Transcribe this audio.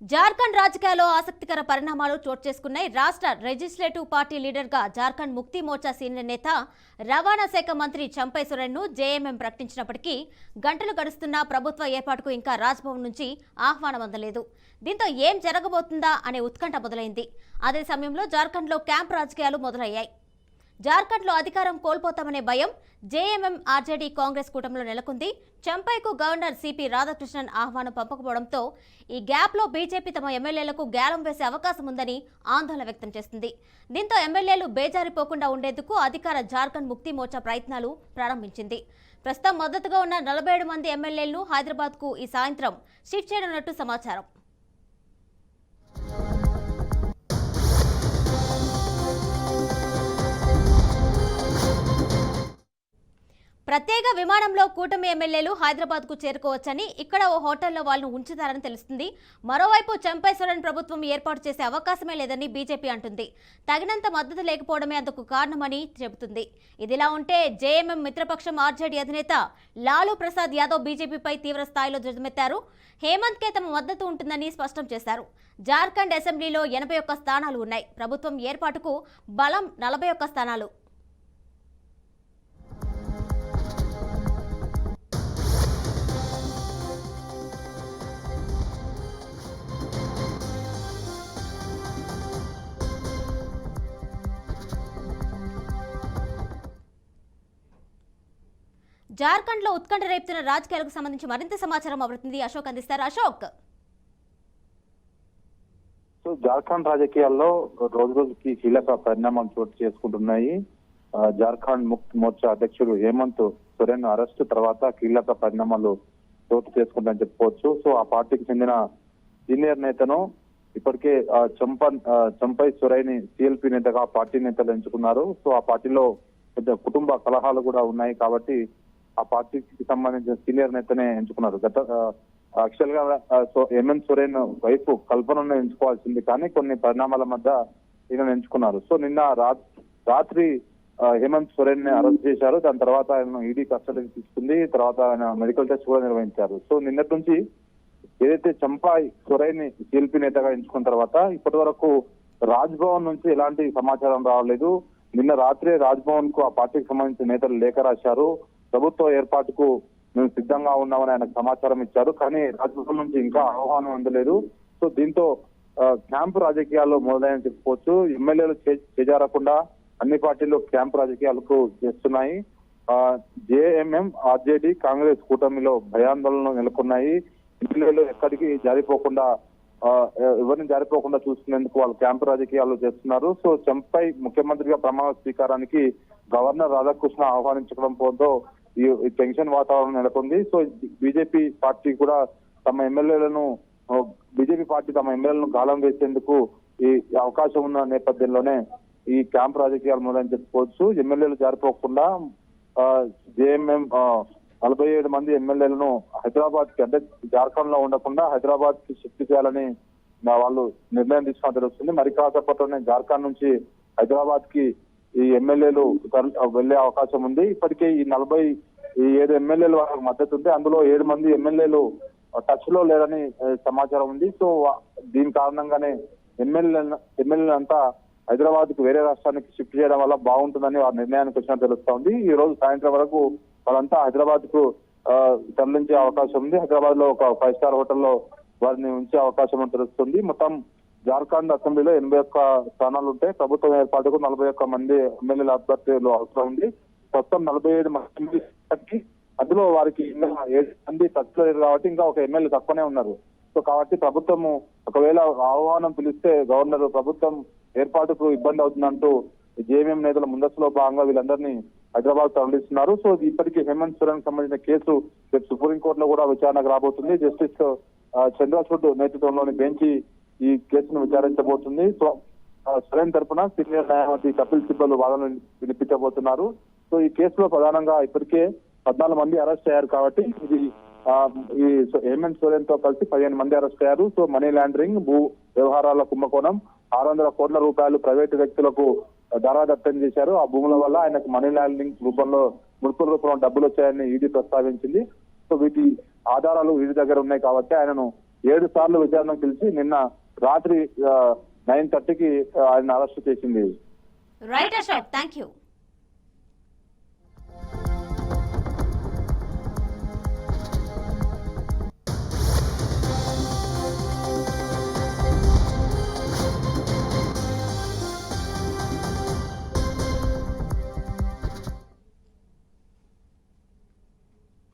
జార్ఖండ్ రాజకీయాల్లో ఆసక్తికర పరిణామాలు చోటు చేసుకున్నాయి. రాష్ట్ర లెజిస్లేటివ్ పార్టీ లీడర్గా జార్ఖండ్ ముక్తి మోర్చా సీనియర్ నేత రవాణా శాఖ మంత్రి చంపై సోరెన్ను జేఎంఎం ప్రకటించినప్పటికీ గంటలు గడుస్తున్నా ప్రభుత్వ ఏర్పాటుకు ఇంకా రాజ్భవన్ నుంచి ఆహ్వానం అందలేదు. దీంతో ఏం జరగబోతుందా అనే ఉత్కంఠ మొదలైంది. అదే సమయంలో జార్ఖండ్లో క్యాంప్ రాజకీయాలు మొదలయ్యాయి. జార్ఖండ్లో అధికారం కోల్పోతామనే భయం జేఎంఎం ఆర్జేడీ కాంగ్రెస్ కూటమిలో నెలకొంది. చంపైకు గవర్నర్ సిపి రాధాకృష్ణన్ ఆహ్వానం పంపకపోవడంతో ఈ గ్యాప్లో బీజేపీ తమ ఎమ్మెల్యేలకు గ్యాలం వేసే అవకాశం ఉందని ఆందోళన వ్యక్తం చేస్తుంది. దీంతో ఎమ్మెల్యేలు బేజారిపోకుండా ఉండేందుకు అధికార జార్ఖండ్ ముక్తి మోర్చా ప్రయత్నాలు ప్రారంభించింది. ప్రస్తుతం మద్దతుగా ఉన్న 47 మంది ఎమ్మెల్యేలను హైదరాబాద్కు ఈ సాయంత్రం షిఫ్ట్ చేయనున్నట్టు సమాచారం. ప్రత్యేక విమానంలో కూటమి ఎమ్మెల్యేలు హైదరాబాద్కు చేరుకోవచ్చని, ఇక్కడ ఓ హోటల్లో వాళ్ళను ఉంచుతారని తెలుస్తుంది. మరోవైపు చంపై సోరెన్ ప్రభుత్వం ఏర్పాటు చేసే అవకాశమే లేదని బీజేపీ అంటుంది. తగినంత మద్దతు లేకపోవడమే అందుకు కారణమని చెబుతుంది. ఇదిలా ఉంటే జేఎంఎం మిత్రపక్షం ఆర్జేడీ అధినేత లాలూ ప్రసాద్ యాదవ్ బీజేపీపై తీవ్ర స్థాయిలో ధ్వజమెత్తారు. హేమంత్ కే తమ మద్దతు ఉంటుందని స్పష్టం చేశారు. జార్ఖండ్ అసెంబ్లీలో 81 స్థానాలు ఉన్నాయి. ప్రభుత్వం ఏర్పాటుకు బలం 41 స్థానాలు. జార్ఖండ్ లో ఉత్కంఠ రేపుతున్న రాజకీయాలకు సంబంధించి మరింత సమాచారం ప్రతినిధి అశోక్ అందిస్తారు. అశోక్, జార్ఖండ్ రాజకీయాల్లో రోజు రోజుకి కీలక పరిణామాలు చోటు చేసుకుంటున్నాయి. జార్ఖండ్ ముక్తి మోర్చా అధ్యక్షుడు హేమంత్ సోరెన్ అరెస్టు తర్వాత కీలక పరిణామాలు చోటు చేసుకుంటాయని చెప్పుకోవచ్చు. సో ఆ పార్టీకి చెందిన సీనియర్ నేతను ఇప్పటికే చంపై సోరెన్ సిఎల్పి నేతగా పార్టీ నేతలు ఎంచుకున్నారు. సో ఆ పార్టీలో పెద్ద కుటుంబ కలహాలు కూడా ఉన్నాయి కాబట్టి ఆ పార్టీకి సంబంధించిన సీనియర్ నేతనే ఎంచుకున్నారు. యాక్చువల్ గా హేమంత్ సోరెన్ వైపు కల్పనను ఎంచుకోవాల్సింది, కానీ కొన్ని పరిణామాల మధ్య ఈయన ఎంచుకున్నారు. సో నిన్న రాత్రి హేమంత్ సోరెన్ ని అరెస్ట్ చేశారు. దాని తర్వాత ఆయన ఈడీ కస్టడీకి తీసుకుంది. తర్వాత ఆయన మెడికల్ టెస్ట్ కూడా నిర్వహించారు. సో నిన్నటి నుంచి ఏదైతే చంపై సోరెన్ ని సిఎల్పి నేతగా ఎంచుకున్న తర్వాత ఇప్పటి వరకు రాజ్భవన్ నుంచి ఎలాంటి సమాచారం రావలేదు. నిన్న రాత్రే రాజ్భవన్ కు ఆ పార్టీకి సంబంధించిన నేతలు లేఖ రాశారు. ప్రభుత్వ ఏర్పాటుకు మేము సిద్ధంగా ఉన్నామని ఆయనకు సమాచారం ఇచ్చారు, కానీ రాజ్భవన్ నుంచి ఇంకా ఆహ్వానం అందలేదు. సో దీంతో క్యాంపు రాజకీయాల్లో మొదలైన చెప్పుకోవచ్చు. ఎమ్మెల్యేలు చేజారకుండా అన్ని పార్టీలు క్యాంపు రాజకీయాలకు చేస్తున్నాయి. జేఎంఎం ఆర్జేడీ కాంగ్రెస్ కూటమిలో భయాందోళనలు నెలకొన్నాయి. ఎమ్మెల్యేలు ఎక్కడికి జారిపోకుండా ఎవరిని జారిపోకుండా చూసుకునేందుకు వాళ్ళు క్యాంపు రాజకీయాలు చేస్తున్నారు. సో చంపై ముఖ్యమంత్రిగా ప్రమాణ స్వీకారానికి గవర్నర్ రాధాకృష్ణ ఆహ్వానించడంతో ఈ టెన్షన్ వాతావరణం నెలకొంది. సో బీజేపీ పార్టీ తమ ఎమ్మెల్యేలను గాలం వేసేందుకు ఈ అవకాశం ఉన్న నేపథ్యంలోనే ఈ క్యాంప్ రాజకీయాలు మొదలని చెప్పుకోవచ్చు. ఎమ్మెల్యేలు జారిపోకుండా జేఎంఎం 47 మంది ఎమ్మెల్యేలను హైదరాబాద్ కి, అంటే జార్ఖండ్ లో ఉండకుండా హైదరాబాద్ కి షిఫ్ట్ చేయాలని వాళ్ళు నిర్ణయం తీసుకుని తెలుస్తుంది. మరి కాసేపట్లోనే జార్ఖండ్ నుంచి హైదరాబాద్ కి ఈ ఎమ్మెల్యేలు వెళ్లే అవకాశం ఉంది. ఇప్పటికే ఈ 47 ఎమ్మెల్యేలు వాళ్ళకి మద్దతు ఉంది. అందులో 7 మంది ఎమ్మెల్యేలు టచ్ లో లేరని సమాచారం ఉంది. సో దీని కారణంగానే ఎమ్మెల్యేలంతా హైదరాబాద్ కు వేరే రాష్ట్రానికి షిఫ్ట్ చేయడం వల్ల బాగుంటుందని వారి నిర్ణయానికి వచ్చినట్టు తెలుస్తోంది. ఈ రోజు సాయంత్రం వరకు వాళ్ళంతా హైదరాబాద్ కు తరలించే అవకాశం ఉంది. హైదరాబాద్ లో ఒక 5 స్టార్ హోటల్లో వారిని ఉంచే అవకాశం అని తెలుస్తుంది. మొత్తం జార్ఖండ్ అసెంబ్లీలో 81 స్థానాలు ఉంటే ప్రభుత్వం ఏర్పాటుకు 41 మంది ఎమ్మెల్యేల అభ్యర్థులు అవసరం ఉంది. మొత్తం 47 మంది, అందులో వారికి ఇంకా 7 మంది టచ్ లేరు కాబట్టి ఇంకా ఒక ఎమ్మెల్యే తక్కువనే ఉన్నారు. సో కాబట్టి ప్రభుత్వము ఒకవేళ ఆహ్వానం పిలిస్తే గవర్నర్ ప్రభుత్వం ఏర్పాటుకు ఇబ్బంది అవుతుందంటూ జేఎంఎం నేతల ముందస్తులో భాగంగా వీళ్ళందరినీ హైదరాబాద్ తరలిస్తున్నారు. సో ఇప్పటికీ హేమంత్ సోరెన్ సంబంధించిన కేసు సుప్రీంకోర్టులో కూడా విచారణకు రాబోతుంది. జస్టిస్ చంద్రచూడ్ నేతృత్వంలోని బెంచ్ ఈ కేసును విచారించబోతుంది. సో సోరెన్ తరఫున సీనియర్ న్యాయవాది కపిల్ సిబ్బల్ వాదనలు వినిపించబోతున్నారు. సో ఈ కేసులో ప్రధానంగా ఇప్పటికే 14 మంది అరెస్ట్ అయ్యారు కాబట్టి ఈ హేమంత్ సోరెన్ తో కలిసి 15 మంది అరెస్ట్ అయ్యారు. సో మనీ లాండరింగ్, భూ వ్యవహారాల కుంభకోణం, 600 కోట్ల రూపాయలు ప్రైవేటు వ్యక్తులకు ధారాదత్తం చేశారు. ఆ భూముల వల్ల ఆయనకు మనీ లాండరింగ్ రూపంలో ముడుపుల రూపంలో డబ్బులు వచ్చాయని ఈడీ ప్రస్తావించింది. సో వీటి ఆధారాలు ఈడీ దగ్గర ఉన్నాయి కాబట్టి ఆయనను 7 సార్లు విచారణ పిలిచి నిన్న రాత్రి 9:30కి ఆయన అరెస్ట్ చేసింది. Right Ashok, thank you.